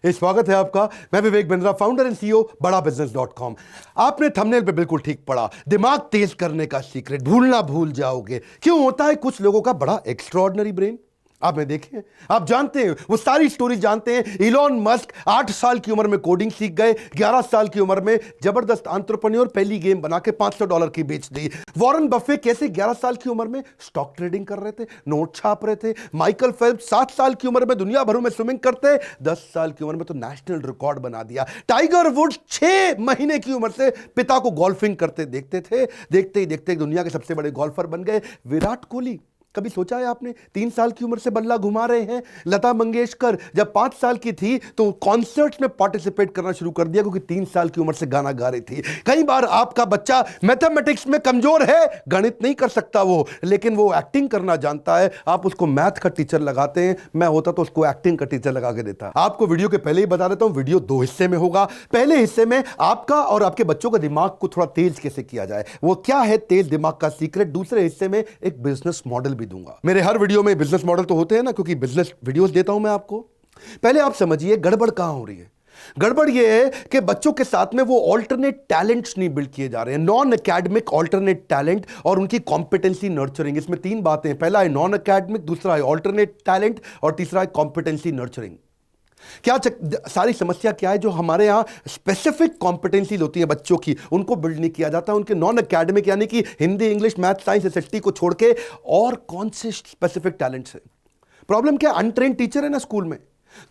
स्वागत है आपका। मैं Vivek Bindra, founder and CEO बड़ा बिजनेस.com। आपने थंबनेल पे बिल्कुल ठीक पढ़ा, दिमाग तेज करने का सीक्रेट, भूलना भूल जाओगे। क्यों होता है कुछ लोगों का बड़ा एक्स्ट्रॉर्डिनरी ब्रेन? आपने देखे, आप जानते हैं, वो सारी स्टोरी जानते हैं। इलॉन मस्क 8 साल की उम्र में कोडिंग सीख गए, 11 साल की उम्र में जबरदस्त एंटरप्रेन्योर, पहली गेम बना के $500 की बेच दी। वॉरेन बफे कैसे 11 साल की उम्र में स्टॉक ट्रेडिंग कर रहे थे, नोट छाप रहे थे। माइकल फेल्प्स 7 साल की उम्र में दुनिया भर में स्विमिंग करते, 10 साल की उम्र में तो नेशनल रिकॉर्ड बना दिया। टाइगर वुड्स 6 महीने की उम्र से पिता को गोल्फिंग करते देखते थे, देखते ही देखते दुनिया के सबसे बड़े गोल्फर बन गए। विराट कोहली, कभी सोचा है आपने, 3 साल की उम्र से बल्ला घुमा रहे हैं। लता मंगेशकर जब 5 साल की थी तो कॉन्सर्ट्स में पार्टिसिपेट करना शुरू कर दिया, क्योंकि 3 साल की उम्र से गाना गा रही थी। कई बार आपका बच्चा मैथमेटिक्स में कमजोर है, गणित नहीं कर सकता वो, लेकिन वो एक्टिंग करना जानता है। आप उसको मैथ का टीचर लगाते हैं, मैं होता तो उसको एक्टिंग का टीचर लगा के देता। आपको वीडियो के पहले ही बता देता हूं, वीडियो 2 हिस्से में होगा। पहले हिस्से में आपका और आपके बच्चों का दिमाग को थोड़ा तेज कैसे किया जाए, वो क्या है तेज दिमाग का सीक्रेट। दूसरे हिस्से में एक बिजनेस मॉडल भी दूंगा। मेरे हर वीडियो में बिजनेस मॉडल तो होते हैं ना, क्योंकि बिजनेस वीडियोस देता हूं मैं आपको। पहले आप समझिए गड़बड़ कहां हो रही है। गड़बड़ यह है कि बच्चों के साथ में वो ऑल्टरनेट टैलेंट्स नहीं बिल्ड किए जा रहे हैं, नॉन एकेडमिक ऑल्टरनेट टैलेंट और उनकी कॉम्पिटेंसी नर्चरिंग। इसमें 3 बातें हैं, पहला है नॉन एकेडमिक, दूसरा है ऑल्टरनेट टैलेंट और तीसरा है कॉम्पिटेंसी नर्चरिंग। क्या सारी समस्या क्या है, जो हमारे यहां स्पेसिफिक कॉम्पिटेंसी होती है बच्चों की, उनको बिल्ड नहीं किया जाता। उनके नॉन एकेडमिक यानी कि Hindi, English, math, science, SST को छोड़ के और कौन से स्पेसिफिक टैलेंट्स है। प्रॉब्लम क्या, अनट्रेन्ड टीचर है ना स्कूल में,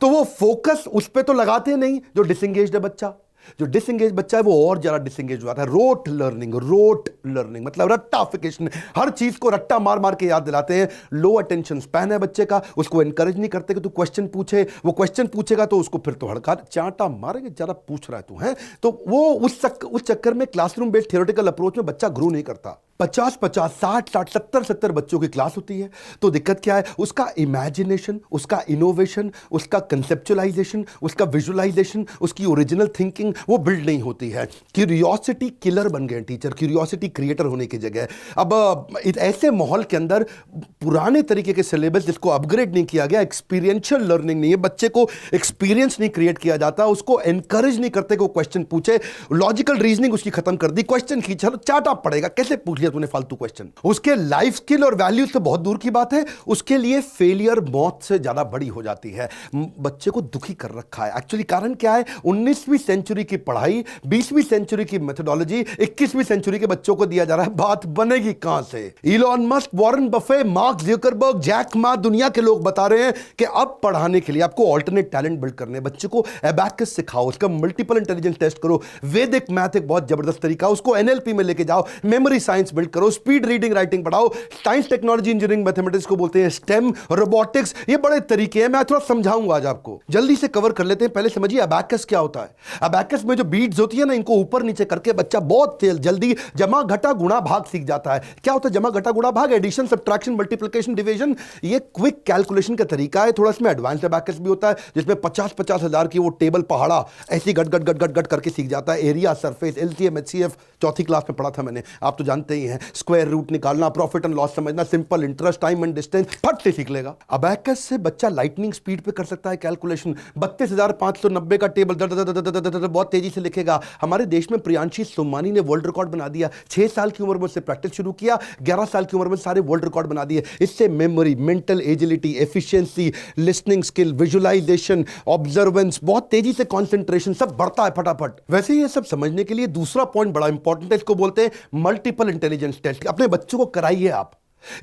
तो वो फोकस उस पर तो लगाते नहीं। जो डिसएंगेज्ड है बच्चा, जो डिसएंगेज बच्चा है, वो और ज्यादा डिसएंगेज हो जाता है। रोट लर्निंग मतलब रट्टाफिकेशन, हर चीज को रट्टा मार मार के याद दिलाते हैं। लो अटेंशन स्पैन है बच्चे का, उसको एनकरेज नहीं करते कि तू क्वेश्चन पूछे। वो क्वेश्चन पूछेगा तो उसको फिर तो हड़का चांटा मारेंगे, ज्यादा पूछ रहा है तू है, तो वो उस चक्कर में क्लासरूम बेस्ड थियोरेटिकल अप्रोच में बच्चा ग्रो नहीं करता। 50-50, 60-60, 70-70 बच्चों की क्लास होती है, तो दिक्कत क्या है, उसका इमेजिनेशन, उसका इनोवेशन, उसका कंसेप्चुअलाइजेशन, उसका विजुअलाइजेशन, उसकी ओरिजिनल थिंकिंग वो बिल्ड नहीं होती है। क्यूरियोसिटी किलर बन गए टीचर, क्यूरियोसिटी क्रिएटर होने की जगह। अब ऐसे माहौल के अंदर पुराने तरीके के सिलेबस जिसको अपग्रेड नहीं किया गया, एक्सपीरियंशियल लर्निंग नहीं है, बच्चे को एक्सपीरियंस नहीं क्रिएट किया जाता, उसको एनकरेज नहीं करते कि वो क्वेश्चन पूछे। लॉजिकल रीजनिंग उसकी खत्म कर दी, क्वेश्चन की चलो चाटा पड़ेगा, कैसे पूछ लिया तूने फालतू क्वेश्चन। उसके लाइफ स्किल और वैल्यू से बहुत दूर की बात है, उसके लिए फेलियर मौत से ज्यादा बड़ी हो जाती है। बच्चे को दुखी कर रखा है। एक्चुअली कारण क्या है, 19वीं सेंचुरी की पढ़ाई, 20वीं सेंचुरी की मेथोडोलॉजी 21वीं सेंचुरी के बच्चों को दिया जा रहा है। बात बनेगी कहां से? Elon Musk, Warren Buffett, Mark Zuckerberg, Jack Ma, दुनिया के लोग बता रहे हैं कि अब पढ़ाने के लिए आपको ऑल्टरनेट टैलेंट बिल्ड करने, बच्चे को एबैकस सिखाओ, उसका मल्टीपल इंटेलिजेंस टेस्ट करो। वैदिक मैथ एक बहुत जबरदस्त तरीका, उसको एनएलपी में लेके जाओ, मेमोरी साइंस बिल्ड करो, स्पीड रीडिंग राइटिंग पढ़ाओ। साइंस, टेक्नोलॉजी, इंजीनियरिंग, मैथमेटिक्स को बोलते हैं स्टेम, रोबोटिक्स, ये बड़े तरीके हैं, मैं थोड़ा समझाऊंगा आज आपको। जल्दी से कवर कर लेते हैं। पहले समझिए अबैकस क्या होता है। अबैकस में जो बीट्स होती है ना, इनको ऊपर नीचे करके बच्चा बहुत जल्दी जमा घटा गुणा भाग सीख जाता है। क्या होता है जमा घटा गुणा भाग? एडिशन, सब्ट्रैक्शन, मल्टीप्लिकेशन, डिवीजन, ये क्विक कैलकुलेशन का तरीका है। थोड़ा इसमें एडवांस अबैकस भी होता है, जिसमें 50-50 हजार की वो टेबल पहाड़ा ऐसी गट गट गट गट गट करके सीख जाता है। एरिया, सरफेस, एलसीएम, एचसीएफ चौथी क्लास में पढ़ा था मैंने, आप तो जानते ही हैं। स्क्वायर रूट निकालना, प्रॉफिट एंड लॉस समझना, simple interest, time and distance फट से सीख लेगा। अबैकस से बच्चा लाइटनिंग स्पीड पे कर सकता है कैलकुलेशन। 32,590 का टेबल बहुत तेजी से लिखेगा। हमारे देश में प्रियांशी सोमानी ने वर्ल्ड रिकॉर्ड बना दिया। 6 साल की उम्र में उससे प्रैक्टिस शुरू किया, 11 साल की उम्र में सारे वर्ल्ड रिकॉर्ड बना दिए। इससे memory, mental agility, efficiency, listening skill, visualisation, observance, बहुत तेजी से कंसंट्रेशन सब बढ़ता है फटाफट। वैसे ये सब समझने के लिए दूसरा पॉइंट बड़ा इंपॉर्टेंट है, इसको बोलते हैं मल्टीपल इंटेलिजेंस टेस्ट। अपने बच्चों को कराइए आप,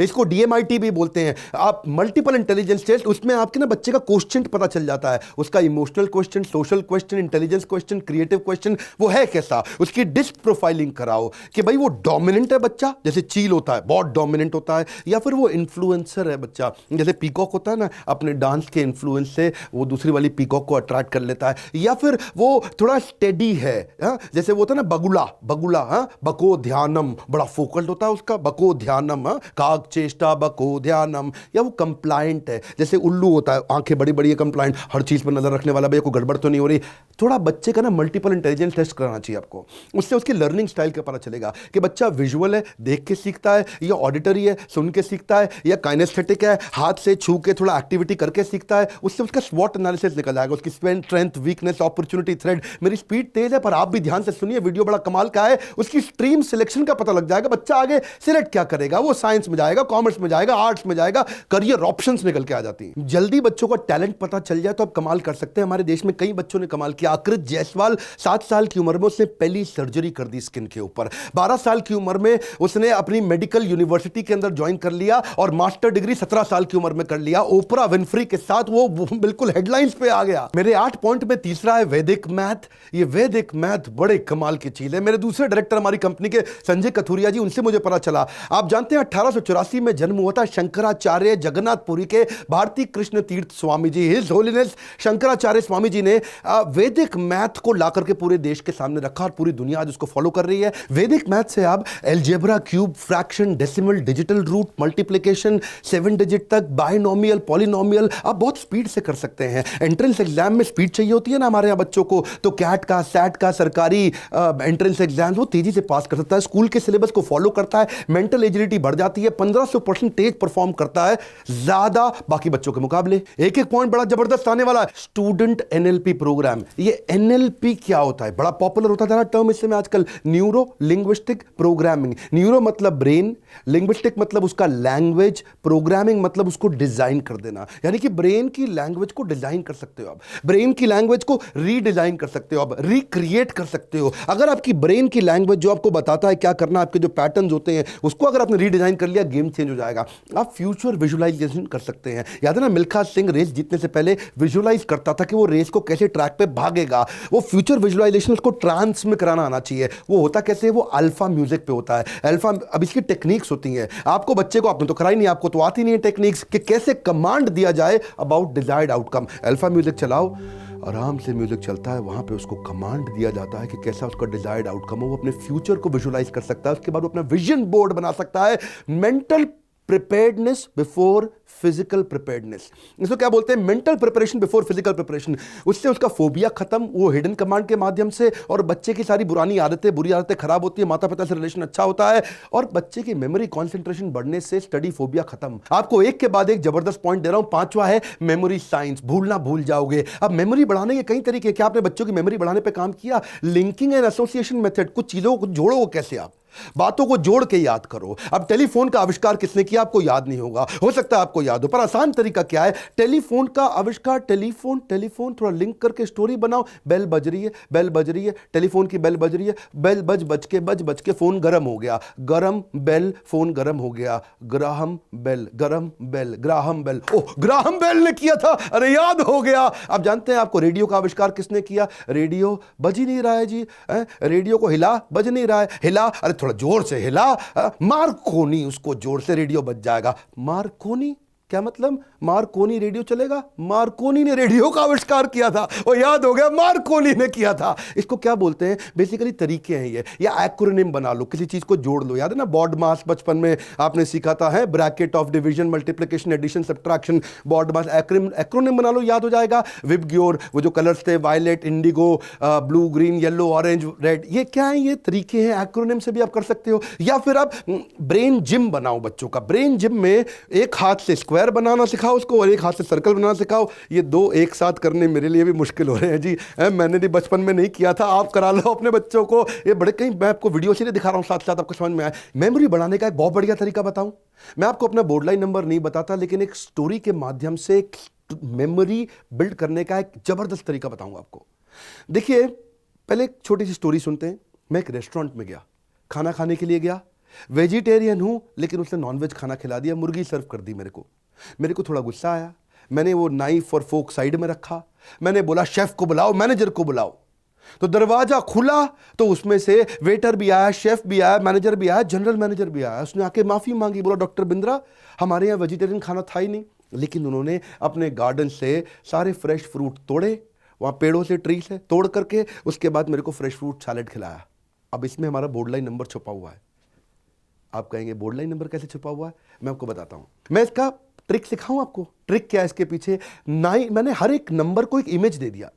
इसको डीएमआईटी भी बोलते हैं आप, मल्टीपल इंटेलिजेंस टेस्ट। उसमें आपके ना बच्चे का क्वेश्चन पता चल जाता है, उसका emotional question, social question, intelligence question, creative question, वो है कैसा। उसकी डिस्क प्रोफाइलिंग कराओ कि भाई वो डोमिनेंट है बच्चा, जैसे चील होता है बहुत डोमिनेंट होता है, या फिर वो इन्फ्लुएंसर है बच्चा, जैसे पीकॉक होता है ना, अपने डांस के इन्फ्लुएंस से वो दूसरी वाली पीकॉक को अट्रैक्ट कर लेता है। या फिर वो थोड़ा स्टेडी है, जैसे वो होता है ना बगुला, बको ध्यानम, बड़ा फोकल्ड होता है उसका, बको ध्यानम, वाग चेष्टा बको ध्यानम, या वो कंप्लायंट है, जैसे उल्लू होता है, आंखें बड़ी बड़ी है, कंप्लायंट, हर चीज़ पर नजर रखने वाला, भैया कोई गड़बड़ तो नहीं हो रही। थोड़ा बच्चे का ना मल्टीपल इंटेलिजेंस टेस्ट कराना चाहिए आपको, उससे उसकी लर्निंग स्टाइल का पता चलेगा कि बच्चा विजुअल है, देख के सीखता है, या ऑडिटरी है, सुन के सीखता है, या काइनेस्थेटिक है, हाथ से छू के थोड़ा एक्टिविटी करके सीखता है। उससे उसका स्वॉट एनालिसिस निकल जाएगा, उसकी स्ट्रेंथ, वीकनेस, अपॉर्चुनिटी, थ्रेड। मेरी स्पीड तेज है पर आप भी ध्यान से सुनिए, वीडियो बड़ा कमाल का है। उसकी स्ट्रीम सिलेक्शन का पता लग जाएगा, बच्चा आगे सिलेक्ट क्या करेगा, वो साइंस में जाएगा, कॉमर्स में जाएगा, आर्ट्स में जाएगा, करियर ऑप्शंस निकल के आ जाती हैं। जल्दी बच्चों का टैलेंट पता चल जाए तो आप कमाल कर सकते हैं। हमारे देश में कई बच्चों ने कमाल किया। आकृत जायसवाल 7 साल की उम्र में उसने पहली सर्जरी कर दी स्किन के ऊपर। 12 साल की उम्र में उसने अपनी मेडिकल यूनिवर्सिटी के अंदर ज्वाइन कर लिया और मास्टर डिग्री 17 साल की उम्र में कर लिया। ओपरा विनफ्री के साथ वो बिल्कुल हेडलाइंस पे आ गया। मेरे 8 पॉइंट में तीसरा है वैदिक मैथ। ये वैदिक मैथ बड़े कमाल की चीज है। मेरे दूसरे डायरेक्टर हमारी कंपनी के संजय कथुरिया जी, उनसे मुझे पता चला, आप जानते हैं 1884 में जन्म हुआ था शंकराचार्य जगन्नाथपुरी के भारती कृष्ण तीर्थ स्वामी जी, हिज होलीनेस शंकराचार्य स्वामी जी ने वैदिक मैथ को लाकर के पूरे देश के सामने रखा और पूरी दुनिया आज उसको फॉलो कर रही है। वैदिक मैथ से आप algebra, cube, fraction, decimal, digital root, multiplication, 7 digit तक, बायनोमियल, पॉलिनोमियल आप बहुत स्पीड से कर सकते हैं। एंट्रेंस एग्जाम में स्पीड चाहिए होती है ना हमारे यहाँ बच्चों को, तो कैट का, सैट का, सरकारी एंट्रेंस एग्जाम वो तेजी से पास कर सकता है, स्कूल के सिलेबस को फॉलो करता है, मेंटल एजिलिटी बढ़ जाती है, 1500% तेज परफॉर्म करता है ज्यादा बाकी बच्चों के मुकाबले। एक एक पॉइंट बड़ा जबरदस्त आने वाला है, स्टूडेंट एनएलपी प्रोग्राम। ये एनएलपी क्या होता है, बड़ा पॉपुलर होता जा रहा टर्म इस समय आजकल, न्यूरो लिंग्विस्टिक प्रोग्रामिंग। न्यूरो मतलब ब्रेन, लिंग्विस्टिक मतलब उसका लैंग्वेज, प्रोग्रामिंग मतलब उसको डिजाइन कर देना, यानी कि ब्रेन की लैंग्वेज को डिजाइन कर सकते हो आप, ब्रेन की लैंग्वेज को रीडिजाइन कर सकते हो आप, रिक्रिएट कर सकते हो। अगर आपकी ब्रेन की लैंग्वेज जो आपको बताता है क्या करना, आपके जो पैटर्न्स होते हैं उसको अगर आपने रीडिजाइन कर लिया, गेम चेंज हो जाएगा। आप फ्यूचर विजुअलाइजेशन कर सकते हैं। याद है ना, मिल्खा सिंह रेस जीतने से पहले विजुअलाइज करता था कि वो रेस को कैसे ट्रैक पे भागेगा। वो फ्यूचर विजुअलाइजेशन उसको ट्रांस में कराना आना चाहिए। वो होता कैसे, वो अल्फा म्यूजिक पे होता है। अल्फा, अब इसकी टेक्निक्स होती हैं, आपको बच्चे को, आपने तो कराई नहीं, आपको तो आती नहीं है टेक्निक्स कि कैसे कमांड दिया जाए about desired outcome. Alpha music चलाओ, आराम से म्यूजिक चलता है, वहां पे उसको कमांड दिया जाता है कि कैसा उसका डिजायर्ड आउटकम हो। वो अपने फ्यूचर को विजुअलाइज कर सकता है, उसके बाद वो अपना विजन बोर्ड बना सकता है। Mental preparedness before physical preparedness, इसको क्या बोलते हैं, mental preparation before physical preparation. उससे उसका फोबिया खत्म, वो हिडन कमांड के माध्यम से, और बच्चे की सारी पुरानी आदतें, बुरी आदतें खराब होती है, माता पिता से रिलेशन अच्छा होता है, और बच्चे की मेमोरी कंसंट्रेशन बढ़ने से स्टडी फोबिया खत्म। आपको एक के बाद एक जबरदस्त पॉइंट दे रहा हूं। 5वां है मेमोरी साइंस, भूलना भूल जाओगे। अब मेमोरी बढ़ाने के कई तरीके, क्या आपने बच्चों की मेमोरी बढ़ाने पर काम किया? लिंकिंग एंड एसोसिएशन मेथड, कुछ चीजों को जोड़ो, कैसे आप बातों को जोड़ के याद करो। अब टेलीफोन का आविष्कार किसने किया, आपको याद नहीं होगा, हो सकता है आपको याद हो, पर आसान तरीका क्या है, टेलीफोन का आविष्कार, टेलीफोन टेलीफोन थोड़ा लिंक करके स्टोरी बनाओ। बेल बज रही है, बेल बज रही है, टेलीफोन की बेल बज रही है, बेल बज के फोन गर्म हो गया, गरम बेल, फोन गर्म हो गया, ग्राहम बेल, गरम बेल, ग्राहम बेल, ओह ग्राहम बेल ने किया था, अरे याद हो गया। आप जानते हैं आपको रेडियो का आविष्कार किसने किया? रेडियो बज ही नहीं रहा है जी, रेडियो को हिला, बज नहीं रहा है, हिला, अरे थोड़ा जोर से हिला, मार्कोनी, उसको जोर से रेडियो बज जाएगा। मार्कोनी क्या मतलब? मार्कोनी रेडियो चलेगा? मार्कोनी ने रेडियो का आविष्कार किया था, वो याद हो गया, मार्कोनी ने किया था। इसको क्या बोलते हैं? बेसिकली तरीके हैं ये, या एक्रोनिम बना लो, किसी चीज को जोड़ लो। याद है ना बॉड मास, बचपन में आपने सीखा था, है bracket of division, multiplication, addition, subtraction, BODMAS, acronym बना लो, याद हो जाएगा। विबग्योर, वो जो कलर्स थे, violet, indigo, blue, green, yellow, orange, red, ये क्या है? ये तरीके हैं, एक्रोनिम से भी आप कर सकते हो। या फिर आप ब्रेन जिम बनाओ बच्चों का। ब्रेन जिम में एक हाथ से स्क्वायर बनाना सिखाओ उसको और एक हाथ से सर्कल बनाना सिखाओ। ये दो एक साथ करने मेरे लिए भी मुश्किल हो रहे हैं जी, मैंने भी बचपन में नहीं किया था, आप करा लो अपने बच्चों को। ये बड़े, कहीं मैं आपको वीडियो से दिखा रहा हूं, साथ साथ आपको समझ में आए। मेमोरी बढ़ाने का एक बहुत बढ़िया तरीका बताऊं, मैं आपको अपना बोर्ड लाइन नंबर नहीं बताता, लेकिन एक स्टोरी के माध्यम से मेमोरी बिल्ड करने का एक जबरदस्त तरीका बताऊंगा आपको। देखिए, पहले एक छोटी सी स्टोरी सुनते हैं। मैं एक रेस्टोरेंट में गया, खाना खाने के लिए गया, वेजिटेरियन हूं लेकिन उसने नॉनवेज खाना खिला दिया, मुर्गी सर्व कर दी मेरे को थोड़ा गुस्सा आया। मैंने वो नाइफ और फोक साइड में रखा, मैंने बोला शेफ को बुलाओ, मैनेजर को बुलाओ। तो दरवाजा खुला तो उसमें से वेटर भी आया, शेफ भी आया, मैनेजर भी आया, जनरल मैनेजर भी आया। उसने आके माफी मांगी, बोला डॉक्टर बिंद्रा हमारे यहाँ वेजिटेरियन खाना था ही नहीं, लेकिन उन्होंने अपने गार्डन से सारे फ्रेश फ्रूट तोड़े, वहां पेड़ों से, ट्री से तोड़ करके, उसके बाद मेरे को फ्रेश फ्रूट सैलेड खिलाया। अब इसमें हमारा बोर्ड लाइन नंबर छुपा हुआ है। आप कहेंगे बोर्ड लाइन नंबर कैसे छुपा हुआ है? मैं आपको बताता हूं, मैं इसका ट्रिक सिखाऊं आपको। ट्रिक क्या है इसके पीछे? 9, मैंने हर एक नंबर को एक इमेज दे दिया।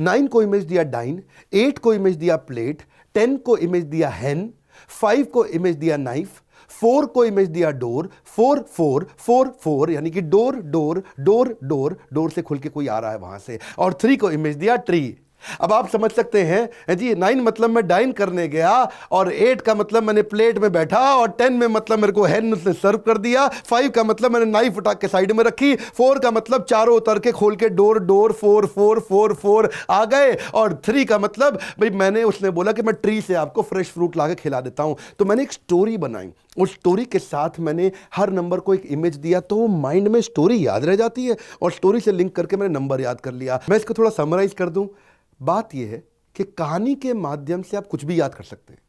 9 को इमेज दिया डाइन, 8 को इमेज दिया प्लेट, 10 को इमेज दिया हैन, 5 को इमेज दिया नाइफ, 4 को इमेज दिया डोर, 4 4 4 4 यानी कि door door door door, door से खुल के कोई आ रहा है वहां से, और 3 को इमेज दिया ट्री। अब आप समझ सकते हैं जी, 9 मतलब मैं डाइन करने गया, और 8 का मतलब मैंने प्लेट में बैठा, और 10 में मतलब मेरे को हैन उसने सर्व कर दिया, 5 का मतलब मैंने नाइफ उठा के साइड में रखी, 4 का मतलब चारों उतर के खोल के डोर डोर 4 4 4 4 आ गए, और 3 का मतलब भाई मैंने, उसने बोला कि मैं ट्री से आपको फ्रेश फ्रूट ला के खिला देता हूं। तो मैंने एक स्टोरी बनाई, उस स्टोरी के साथ मैंने हर नंबर को एक इमेज दिया, तो माइंड में स्टोरी याद रह जाती है, और स्टोरी से लिंक करके मैंने नंबर याद कर लिया। मैं इसको थोड़ा समराइज कर दूं। बात यह है कि कहानी के माध्यम से आप कुछ भी याद कर सकते हैं।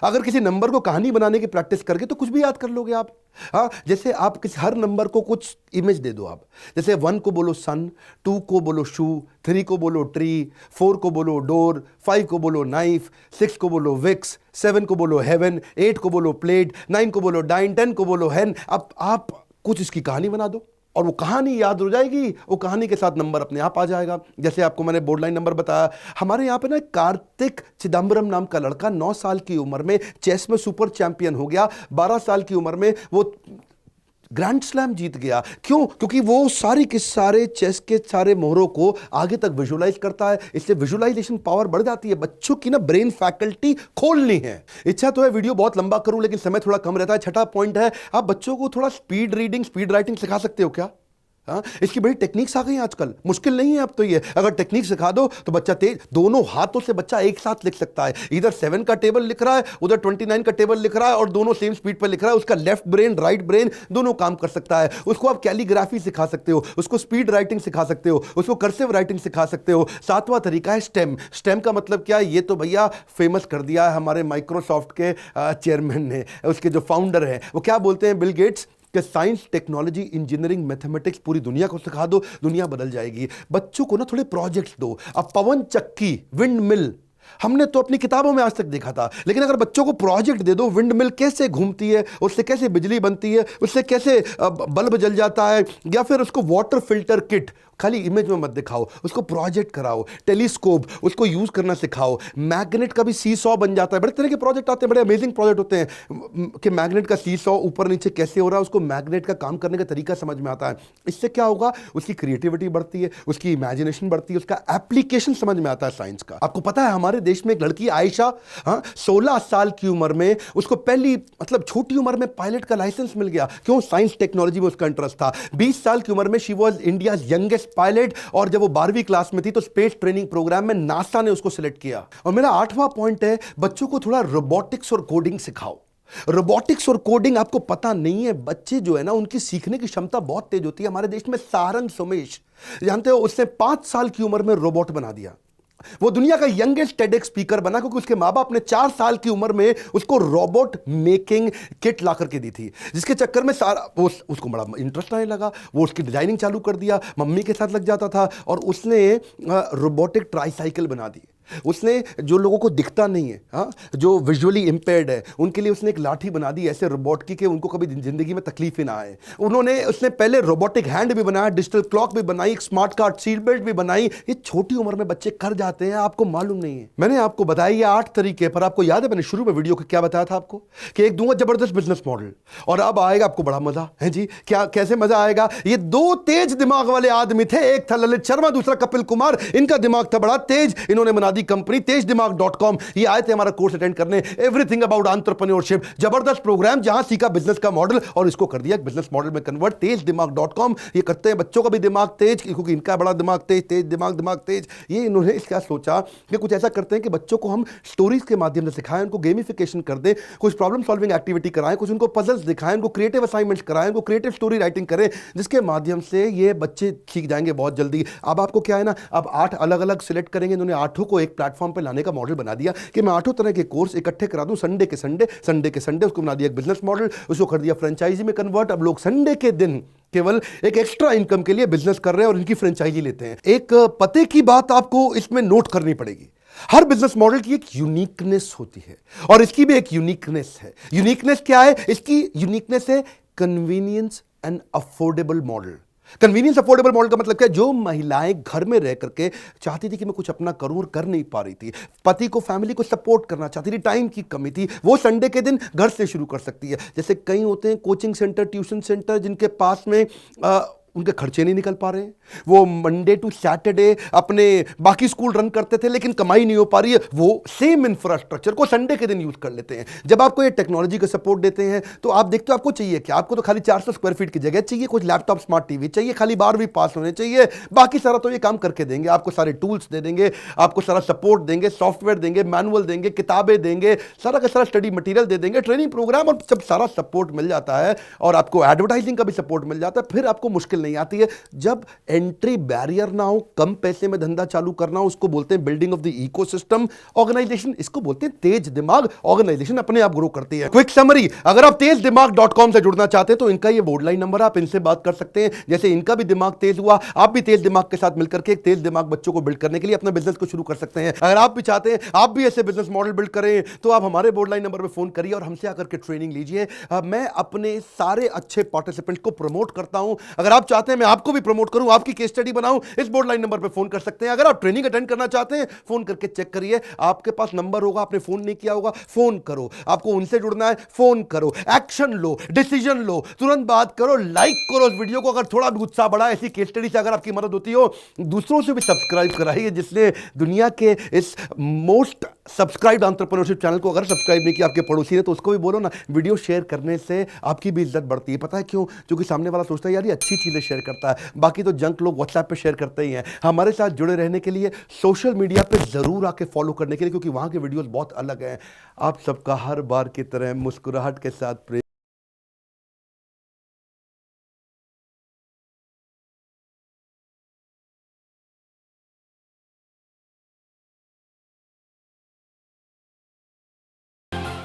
अगर किसी नंबर को कहानी बनाने की प्रैक्टिस करके तो कुछ भी याद कर लोगे आप। हाँ, जैसे आप किसी हर नंबर को कुछ इमेज दे दो आप, जैसे 1 को बोलो सन, 2 को बोलो शू, 3 को बोलो ट्री, 4 को बोलो डोर, 5 को बोलो नाइफ, 6 को बोलो विक्स, 7 को बोलो हेवन, 8 को बोलो प्लेट, 9 को बोलो डाइन, 10 को बोलो हैन। अब आप कुछ इसकी कहानी बना दो, और वो कहानी याद हो जाएगी, वो कहानी के साथ नंबर अपने आप आ जाएगा। जैसे आपको मैंने बोर्ड लाइन नंबर बताया, हमारे यहाँ पे ना कार्तिक चिदम्बरम नाम का लड़का 9 साल की उम्र में चेस में सुपर चैंपियन हो गया, 12 साल की उम्र में वो ग्रैंड स्लैम जीत गया। क्यों? क्योंकि वो सारी के सारे चेस के सारे मोहरों को आगे तक विजुलाइज करता है, इससे विजुलाइजेशन पावर बढ़ जाती है। बच्चों की ना ब्रेन फैकल्टी खोलनी है। इच्छा तो है वीडियो बहुत लंबा करूं, लेकिन समय थोड़ा कम रहता है। छठा पॉइंट है, आप बच्चों को थोड़ा स्पीड रीडिंग, स्पीड राइटिंग सिखा सकते हो क्या? हाँ, इसकी बड़ी टेक्निक्स आ गई हैं आजकल, मुश्किल नहीं है अब तो ये। अगर टेक्निक सिखा दो तो बच्चा तेज, दोनों हाथों से बच्चा एक साथ लिख सकता है। इधर 7 का टेबल लिख रहा है, उधर 29 का टेबल लिख रहा है, और दोनों सेम स्पीड पर लिख रहा है। उसका लेफ्ट ब्रेन, राइट ब्रेन दोनों काम कर सकता है। उसको आप कैलीग्राफी सिखा सकते हो, उसको स्पीड राइटिंग सिखा सकते हो, उसको कर्सिव राइटिंग सिखा सकते हो। 7वां तरीका है स्टेम। स्टेम का मतलब क्या है? ये तो भैया फेमस कर दिया है हमारे माइक्रोसॉफ्ट के चेयरमैन ने, उसके जो फाउंडर हैं, वो क्या बोलते हैं, बिल गेट्स, कि साइंस, टेक्नोलॉजी, इंजीनियरिंग, मैथमेटिक्स पूरी दुनिया को सिखा दो, दुनिया बदल जाएगी। बच्चों को ना थोड़े प्रोजेक्ट्स दो। अब पवन चक्की, विंड मिल, हमने तो अपनी किताबों में आज तक देखा था, लेकिन अगर बच्चों को प्रोजेक्ट दे दो, विंड मिल कैसे घूमती है, उससे कैसे बिजली बनती है, उससे कैसे बल्ब जल जाता है, या फिर उसको वाटर फिल्टर किट, खाली इमेज में मत दिखाओ, उसको प्रोजेक्ट कराओ। टेलीस्कोप, उसको यूज करना सिखाओ। मैग्नेट का भी सीसॉ बन जाता है। बड़े तरह के प्रोजेक्ट आते हैं, बड़े अमेजिंग प्रोजेक्ट होते हैं कि मैग्नेट का सीसॉ ऊपर नीचे कैसे हो रहा है, उसको मैग्नेट का काम करने का तरीका समझ में आता है। इससे क्या होगा? उसकी क्रिएटिविटी बढ़ती है, उसकी इमेजिनेशन बढ़ती है, उसका एप्लीकेशन समझ में आता है साइंस का। आपको पता है हमारे देश में एक लड़की आयशा, 16 साल की उम्र में उसको पहली, मतलब छोटी उम्र में पायलट का लाइसेंस मिल गया। क्यों? साइंस टेक्नोलॉजी में उसका इंटरेस्ट था। 20 साल की उम्र में she was India youngest pilot, और जब वो 12वीं क्लास में थी तो स्पेस ट्रेनिंग प्रोग्राम में नासा ने उसको सिलेक्ट किया। और मेरा 8वां पॉइंट है, बच्चों को थोड़ा रोबोटिक्स और कोडिंग सिखाओ। रोबोटिक्स और कोडिंग, आपको पता नहीं है, बच्चे जो है ना, उनकी सीखने की क्षमता बहुत तेज होती है। हमारे देश में सारंग सोमेश, जानते हो, उसने 5 साल की उम्र में रोबोट बना दिया। वो दुनिया का यंगेस्ट टेडेक्स स्पीकर बना, क्योंकि उसके माँ बाप ने 4 साल की उम्र में उसको रोबोट मेकिंग किट ला करके दी थी, जिसके चक्कर में सारा उसको बड़ा इंटरेस्ट आने लगा। वो उसकी डिजाइनिंग चालू कर दिया, मम्मी के साथ लग जाता था, और उसने रोबोटिक ट्राईसाइकिल बना दी। उसने जो लोगों को दिखता नहीं है, हाँ, जो विजुअली इंपेयर्ड है, उनके लिए उसने एक लाठी बना दी ऐसे रोबोट की कि उनको कभी जिंदगी में तकलीफ ही ना आए। उसने पहले रोबोटिक हैंड भी बनाया, डिजिटल क्लॉक भी बनाई, एक स्मार्ट कार्ड सीट बेल्ट भी बनाई। ये छोटी उम्र में बच्चे कर जाते हैं, आपको मालूम नहीं है। मैंने आपको बताया ये 8 तरीके, पर आपको याद है मैंने शुरू में वीडियो को क्या बताया था आपको, कि एक दूंगा जबरदस्त बिजनेस मॉडल, और अब आएगा आपको बड़ा मजा है जी। क्या, कैसे मजा आएगा? ये 2 तेज दिमाग वाले आदमी थे, एक था ललित शर्मा, दूसरा कपिल कुमार। इनका दिमाग था बड़ा तेज, इन्होंने बना कंपनी तेजदिमाग.com। ये आए थे हमारा कोर्स अटेंड करने, एवरीथिंग अबाउट एंटरप्रेन्योरशिप। जबरदस्त प्रोग्राम, जहां सीखा बिजनेस का मॉडल और इसको कर दिया बिजनेस मॉडल में कन्वर्ट। तेजदिमाग.com। ये करते हैं बच्चों का भी दिमाग तेज, क्योंकि इनका बड़ा दिमाग तेज, तेज दिमाग, दिमाग तेज। ये इन्होंने इसका सोचा कि कुछ ऐसा करते हैं कि बच्चों को हम स्टोरीज के माध्यम से सिखाएं, उनको गेमिफिकेशन कर दें, कुछ प्रॉब्लम सॉल्विंग एक्टिविटी कराएं, कुछ उनको पजल्स दिखाएं, उनको क्रिएटिव असाइनमेंट्स कराएं, उनको क्रिएटिव स्टोरी राइटिंग करें, जिसके माध्यम से ये बच्चे सीख जाएंगे बहुत जल्दी। अब आपको क्या है ना, अब 8 अलग अलग सिलेक्ट करेंगे। इन्होंने 8 को एक प्लेटफॉर्म पे लाने का मॉडल बना दिया कि मैं 8 तरह के कोर्स इकट्ठे करा दूं संडे के संडे। उसको बना दिया एक बिजनेस मॉडल, उसको कर दिया फ्रेंचाइजी में कन्वर्ट। अब लोग संडे के दिन केवल एक एक्स्ट्रा इनकम के लिए बिजनेस कर रहे हैं और इनकी फ्रेंचाइजी लेते हैं। एक पते की बात आपको इसमें नोट करनी पड़ेगी। हर बिजनेस मॉडल की एक यूनिकनेस होती है और इसकी भी एक यूनिकनेस है। यूनिकनेस क्या है? इसकी यूनिकनेस है convenience and affordable model. Convenience affordable model का मतलब क्या है? जो महिलाएं घर में रह करके चाहती थी कि मैं कुछ अपना करूं और कर नहीं पा रही थी, पति को, फैमिली को सपोर्ट करना चाहती थी, टाइम की कमी थी, वो संडे के दिन घर से शुरू कर सकती है। जैसे कई होते हैं कोचिंग सेंटर, ट्यूशन सेंटर, जिनके पास में उनके खर्चे नहीं निकल पा रहे हैं, वो मंडे टू सैटरडे अपने बाकी स्कूल रन करते थे लेकिन कमाई नहीं हो पा रही है, वो सेम इंफ्रास्ट्रक्चर को संडे के दिन यूज कर लेते हैं। जब आपको ये टेक्नोलॉजी का सपोर्ट देते हैं तो आप देखते हो आपको चाहिए क्या? आपको तो खाली 400 स्क्वायर फीट की जगह चाहिए, कुछ लैपटॉप, स्मार्ट टीवी चाहिए, खाली 12वीं पास होने चाहिए, बाकी सारा तो ये काम करके देंगे। आपको सारे टूल्स दे देंगे, आपको सारा सपोर्ट देंगे, सॉफ्टवेयर देंगे, मैनुअल देंगे, किताबें देंगे, सारा का सारा स्टडी मटेरियल दे देंगे, ट्रेनिंग प्रोग्राम, और जब सारा सपोर्ट मिल जाता है और आपको एडवर्टाइजिंग का भी सपोर्ट मिल जाता है, फिर आपको मुश्किल नहीं आती है। जब एंट्री बैरियर ना हो, कम पैसे में धंधा चालू करना हो, उसको बोलते हैं building of the ecosystem organisation. इसको बोलते हैं तेज दिमाग ऑर्गेनाइजेशन, अपने आप ग्रो करती है। क्विक समरी, अगर आप tezdimaag.com से जुड़ना चाहते हैं तो इनका ये बोर्ड लाइन नंबर है, आप इनसे बात कर सकते हैं। जैसे इनका भी दिमाग तेज हुआ, आप भी तेज दिमाग के साथ मिलकर के एक तेज दिमाग बच्चों को बिल्ड करने के लिए अपने बिजनेस को शुरू कर सकते हैं। अगर आप भी चाहते हैं आप भी ऐसे बिजनेस मॉडल बिल्ड करें तो आप हमारे बोर्ड लाइन नंबर पर फोन करिए और हमसे आकर के ट्रेनिंग लीजिए। मैं अपने सारे अच्छे पार्टिसिपेंट को प्रमोट करता हूं। अगर आप चाहते हैं मैं आपको भी प्रमोट करूं, आपकी केस स्टडी बनाऊं, इस बोर्ड लाइन नंबर पे फोन कर सकते हैं। अगर आप ट्रेनिंग अटेंड करना चाहते हैं, फोन करके चेक करिए, आपके पास नंबर होगा, आपने फोन नहीं किया होगा, फोन करो। आपको उनसे जुड़ना है, फोन करो, एक्शन लो, डिसीजन लो, तुरंत बात करो, लाइक करो इस वीडियो को। अगर थोड़ा भी उत्साह बढ़ा, ऐसी केस स्टडी से अगर आपकी मदद होती हो, दूसरों से भी सब्सक्राइब कराइए, जिसने दुनिया के इस मोस्ट सब्सक्राइब्ड एंटरप्रेन्योरशिप चैनल को अगर सब्सक्राइब नहीं किया आपके पड़ोसी ने, तो उसको भी बोलो ना। वीडियो शेयर करने से आपकी भी इज्जत बढ़ती है। पता है क्यों? क्योंकि सामने वाला सोचता है यार ये अच्छी चीजें शेयर करता है, बाकी तो जंक लोग व्हाट्सएप पे शेयर करते ही हैं। हमारे साथ जुड़े रहने के लिए सोशल मीडिया पे जरूर आके फॉलो करने के लिए, क्योंकि वहां के वीडियोस बहुत अलग हैं। आप सबका हर बार की तरह मुस्कुराहट के साथ